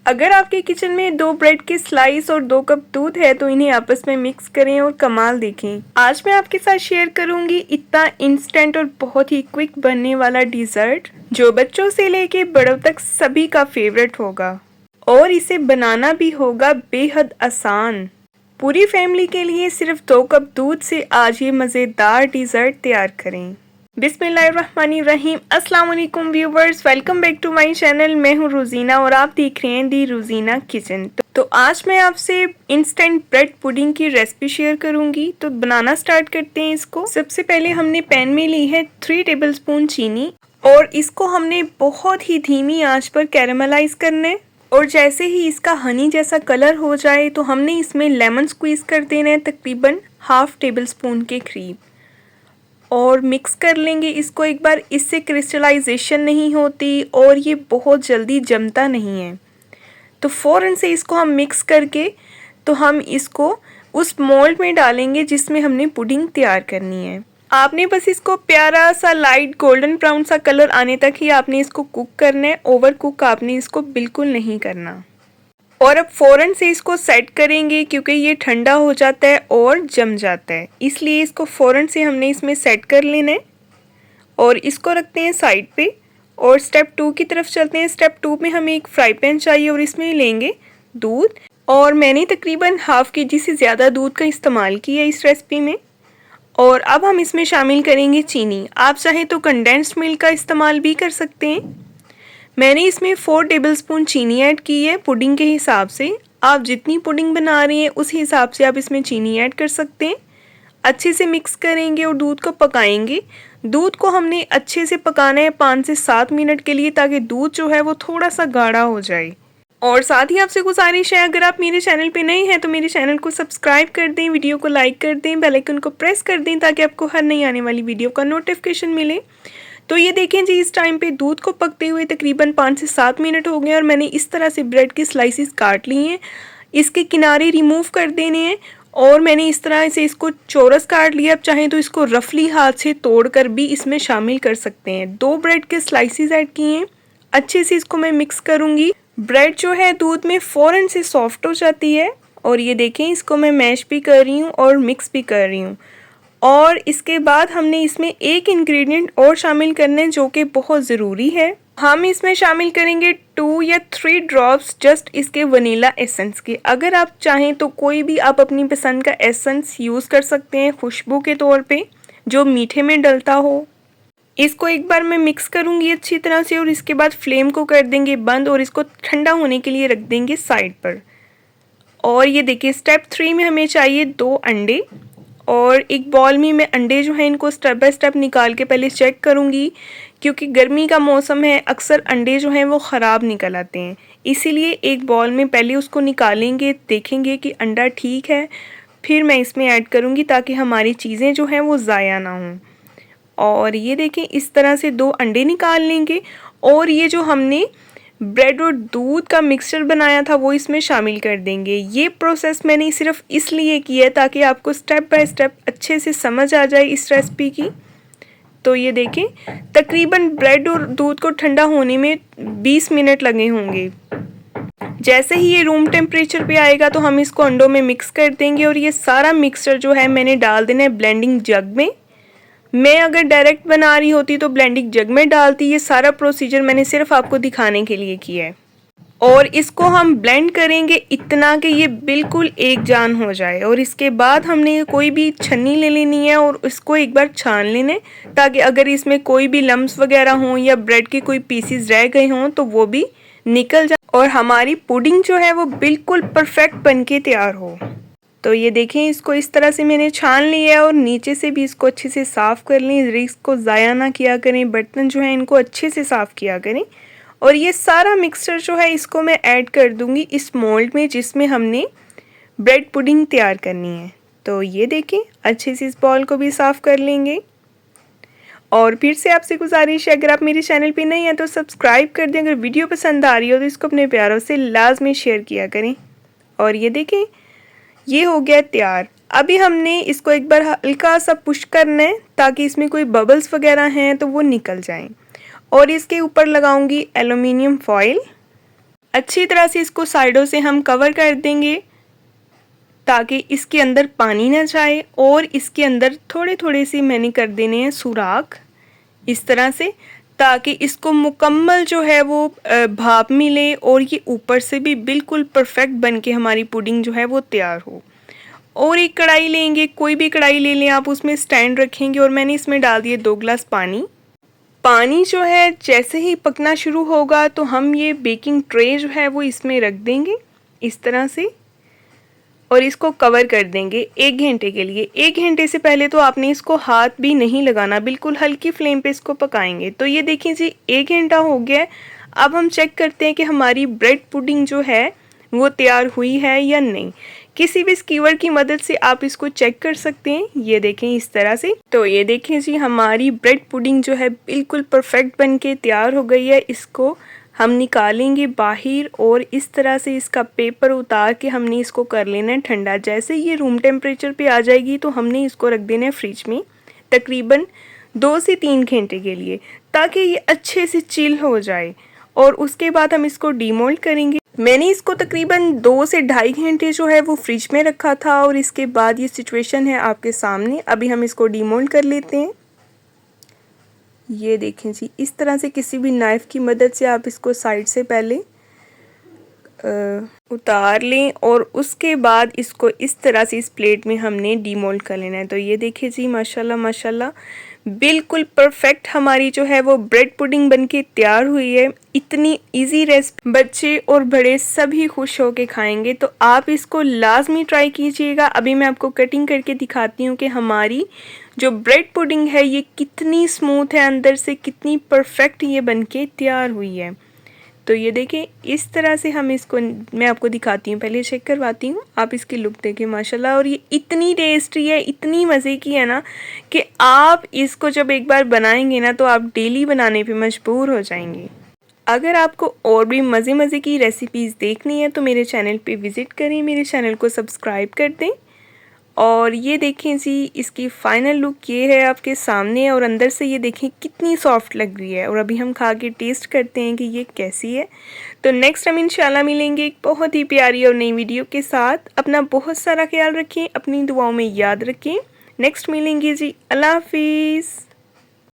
अगर आपके किचन में 2 ब्रेड के स्लाइस और 2 कप दूध है तो इन्हें आपस में मिक्स करें और कमाल देखें। आज मैं आपके साथ शेयर करूंगी इतना इंस्टेंट और बहुत ही क्विक बनने वाला डिज़र्ट जो बच्चों से लेके बड़ों तक सभी का फेवरेट होगा और इसे बनाना भी होगा बेहद आसान। पूरी फैमिली के लिए सिर्फ 2 कप दूध से आज ये मज़ेदार डिज़र्ट तैयार करें। बिस्मिल्लाहिर्रहमानिर्रहीम। अस्सलाम वालेकुम viewers, welcome back to my channel. मैं हूँ रोज़ीना और आप देख रहे हैं दी रोज़ीना किचन। तो आज मैं आपसे इंस्टेंट ब्रेड पुडिंग की रेसिपी शेयर करूंगी। तो बनाना स्टार्ट करते हैं इसको। सबसे पहले हमने पैन में ली है 3 टेबलस्पून चीनी और इसको हमने बहुत ही धीमी आंच पर कैरेमलाइज करना है। और जैसे ही इसका हनी जैसा कलर हो जाए तो हमने इसमें लेमन स्क्वीज कर देना है तकरीबन हाफ टेबल स्पून के करीब और मिक्स कर लेंगे इसको एक बार। इससे क्रिस्टलाइजेशन नहीं होती और ये बहुत जल्दी जमता नहीं है। तो फ़ौरन से इसको हम मिक्स करके तो हम इसको उस मोल्ड में डालेंगे जिसमें हमने पुडिंग तैयार करनी है। आपने बस इसको प्यारा सा लाइट गोल्डन ब्राउन सा कलर आने तक ही आपने इसको कुक करना है। ओवर कुक आपने इसको बिल्कुल नहीं करना। और अब फ़ौरन से इसको सेट करेंगे क्योंकि ये ठंडा हो जाता है और जम जाता है, इसलिए इसको फ़ौरन से हमने इसमें सेट कर लेना है और इसको रखते हैं साइड पे। और स्टेप 2 की तरफ चलते हैं। स्टेप 2 में हमें एक फ्राई पैन चाहिए और इसमें लेंगे दूध और मैंने तकरीबन हाफ केजी से ज़्यादा दूध का इस्तेमाल किया इस रेसिपी में। और अब हम इसमें शामिल करेंगे चीनी। आप चाहें तो कंडेंस्ड मिल्क का इस्तेमाल भी कर सकते हैं। मैंने इसमें 4 टेबलस्पून चीनी ऐड की है पुडिंग के हिसाब से। आप जितनी पुडिंग बना रहे हैं उस हिसाब से आप इसमें चीनी ऐड कर सकते हैं। अच्छे से मिक्स करेंगे और दूध को पकाएंगे। दूध को हमने अच्छे से पकाना है 5 से 7 मिनट के लिए ताकि दूध जो है वो थोड़ा सा गाढ़ा हो जाए। और साथ ही आपसे गुजारिश है, अगर आप मेरे चैनल पे नए हैं तो मेरे चैनल को सब्सक्राइब कर दें, वीडियो को लाइक कर दें, बेल आइकन को प्रेस कर दें ताकि आपको हर नई आने वाली वीडियो का नोटिफिकेशन मिले। तो ये देखें जी, इस टाइम पे दूध को पकते हुए तकरीबन 5 से 7 मिनट हो गए और मैंने इस तरह से ब्रेड की स्लाइसिस काट ली हैं। इसके किनारे रिमूव कर देने हैं और मैंने इस तरह से इसको चौरस काट लिया। आप चाहें तो इसको रफली हाथ से तोड़कर भी इसमें शामिल कर सकते हैं। 2 ब्रेड के स्लाइसिस ऐड किए हैं। अच्छे से इसको मैं मिक्स करूँगी। ब्रेड जो है दूध में फ़ौरन से सॉफ्ट हो जाती है और ये देखें इसको मैं मैश भी कर रही हूँ और मिक्स भी कर रही हूँ। और इसके बाद हमने इसमें एक इंग्रेडिएंट और शामिल करना है जो कि बहुत ज़रूरी है। हम इसमें शामिल करेंगे 2 या 3 ड्रॉप्स जस्ट इसके वनीला एसेंस के। अगर आप चाहें तो कोई भी आप अपनी पसंद का एसेंस यूज़ कर सकते हैं खुशबू के तौर पे जो मीठे में डलता हो। इसको एक बार मैं मिक्स करूँगी अच्छी तरह से और इसके बाद फ्लेम को कर देंगे बंद और इसको ठंडा होने के लिए रख देंगे साइड पर। और ये देखिए स्टेप 3 में हमें चाहिए 2 अंडे और एक बॉल में मैं अंडे जो हैं इनको स्टेप बाय स्टेप निकाल के पहले चेक करूँगी क्योंकि गर्मी का मौसम है, अक्सर अंडे जो हैं वो ख़राब निकल आते हैं। इसीलिए एक बॉल में पहले उसको निकालेंगे, देखेंगे कि अंडा ठीक है, फिर मैं इसमें ऐड करूँगी ताकि हमारी चीज़ें जो हैं वो ज़ाया ना हों। और ये देखें इस तरह से 2 अंडे निकाल लेंगे और ये जो हमने ब्रेड और दूध का मिक्सचर बनाया था वो इसमें शामिल कर देंगे। ये प्रोसेस मैंने सिर्फ इसलिए किया है ताकि आपको स्टेप बाय स्टेप अच्छे से समझ आ जाए इस रेसिपी की। तो ये देखें तकरीबन ब्रेड और दूध को ठंडा होने में 20 मिनट लगे होंगे। जैसे ही ये रूम टेम्परेचर पे आएगा तो हम इसको अंडों में मिक्स कर देंगे और ये सारा मिक्सचर जो है मैंने डाल देना है ब्लेंडिंग जग में। मैं अगर डायरेक्ट बना रही होती तो ब्लेंडिंग जग में डालती। ये सारा प्रोसीजर मैंने सिर्फ आपको दिखाने के लिए किया है। और इसको हम ब्लेंड करेंगे इतना कि ये बिल्कुल एक जान हो जाए। और इसके बाद हमने कोई भी छन्नी ले लेनी है और इसको एक बार छान लेने ताकि अगर इसमें कोई भी लम्स वगैरह हों या ब्रेड के कोई पीसीज रह गए हों तो वो भी निकल जाए और हमारी पुडिंग जो है वो बिल्कुल परफेक्ट बन के तैयार हो। तो ये देखें इसको इस तरह से मैंने छान लिया है और नीचे से भी इसको अच्छे से साफ़ कर लें। इसको ज़ाया ना किया करें, बर्तन जो है इनको अच्छे से साफ़ किया करें। और ये सारा मिक्सचर जो है इसको मैं ऐड कर दूंगी इस मोल्ड में जिसमें हमने ब्रेड पुडिंग तैयार करनी है। तो ये देखें अच्छे से इस बॉल को भी साफ़ कर लेंगे। और फिर से आपसे गुजारिश है, अगर आप मेरे चैनल पे नहीं हैं तो सब्सक्राइब कर दें। अगर वीडियो पसंद आ रही हो तो इसको अपने प्यारों से लाजमी शेयर किया करें। और ये देखें ये हो गया तैयार। अभी हमने इसको एक बार हल्का सा पुश करना है ताकि इसमें कोई बबल्स वगैरह हैं तो वो निकल जाएं। और इसके ऊपर लगाऊंगी एल्युमिनियम फॉइल। अच्छी तरह से इसको साइडों से हम कवर कर देंगे ताकि इसके अंदर पानी ना जाए और इसके अंदर थोड़े थोड़े से मैंने कर देने हैं सुराख इस तरह से, ताकि इसको मुकम्मल जो है वो भाप मिले और ये ऊपर से भी बिल्कुल परफेक्ट बन के हमारी पुडिंग जो है वो तैयार हो। और एक कढ़ाई लेंगे, कोई भी कढ़ाई ले लें आप, उसमें स्टैंड रखेंगे और मैंने इसमें डाल दिए 2 गिलास पानी। पानी जो है जैसे ही पकना शुरू होगा तो हम ये बेकिंग ट्रे जो है वो इसमें रख देंगे इस तरह से और इसको कवर कर देंगे 1 घंटे के लिए। 1 घंटे से पहले तो आपने इसको हाथ भी नहीं लगाना, बिल्कुल हल्की फ्लेम पे इसको पकाएंगे। तो ये देखिए जी 1 घंटा हो गया है। अब हम चेक करते हैं कि हमारी ब्रेड पुडिंग जो है वो तैयार हुई है या नहीं। किसी भी स्कीवर की मदद से आप इसको चेक कर सकते हैं। ये देखें इस तरह से। तो ये देखें जी हमारी ब्रेड पुडिंग जो है बिल्कुल परफेक्ट बन के तैयार हो गई है। इसको हम निकालेंगे बाहर और इस तरह से इसका पेपर उतार के हमने इसको कर लेना है ठंडा। जैसे ये रूम टेम्परेचर पे आ जाएगी तो हमने इसको रख देना है फ्रिज में तकरीबन 2 से 3 घंटे के लिए, ताकि ये अच्छे से चिल हो जाए और उसके बाद हम इसको डीमोल्ड करेंगे। मैंने इसको तकरीबन 2 से 2.5 घंटे जो है वो फ्रिज में रखा था और इसके बाद ये सिचुएशन है आपके सामने। अभी हम इसको डीमोल्ड कर लेते हैं। ये देखें जी इस तरह से किसी भी नाइफ़ की मदद से आप इसको साइड से पहले उतार लें और उसके बाद इसको इस तरह से इस प्लेट में हमने डीमोल्ड कर लेना है। तो ये देखिए जी माशाल्लाह माशाल्लाह बिल्कुल परफेक्ट हमारी जो है वो ब्रेड पुडिंग बनके तैयार हुई है। इतनी इजी रेसिपी, बच्चे और बड़े सभी खुश होके खाएंगे। तो आप इसको लाजमी ट्राई कीजिएगा। अभी मैं आपको कटिंग करके दिखाती हूँ कि हमारी जो ब्रेड पुडिंग है ये कितनी स्मूथ है, अंदर से कितनी परफेक्ट ये बनके तैयार हुई है। तो ये देखें इस तरह से हम इसको, मैं आपको दिखाती हूँ, पहले चेक करवाती हूँ। आप इसकी लुक देखें माशाल्लाह। और ये इतनी टेस्टी है, इतनी मज़े की है ना कि आप इसको जब एक बार बनाएंगे ना तो आप डेली बनाने पे मजबूर हो जाएंगे। अगर आपको और भी मज़े की रेसिपीज़ देखनी है तो मेरे चैनल पे विज़िट करें, मेरे चैनल को सब्सक्राइब कर दें। और ये देखें जी इसकी फ़ाइनल लुक ये है आपके सामने और अंदर से ये देखें कितनी सॉफ्ट लग रही है। और अभी हम खा के टेस्ट करते हैं कि ये कैसी है। तो नेक्स्ट हम इंशाल्लाह मिलेंगे एक बहुत ही प्यारी और नई वीडियो के साथ। अपना बहुत सारा ख्याल रखें, अपनी दुआओं में याद रखें। नेक्स्ट मिलेंगे जी, अल्लाह हाफिज़।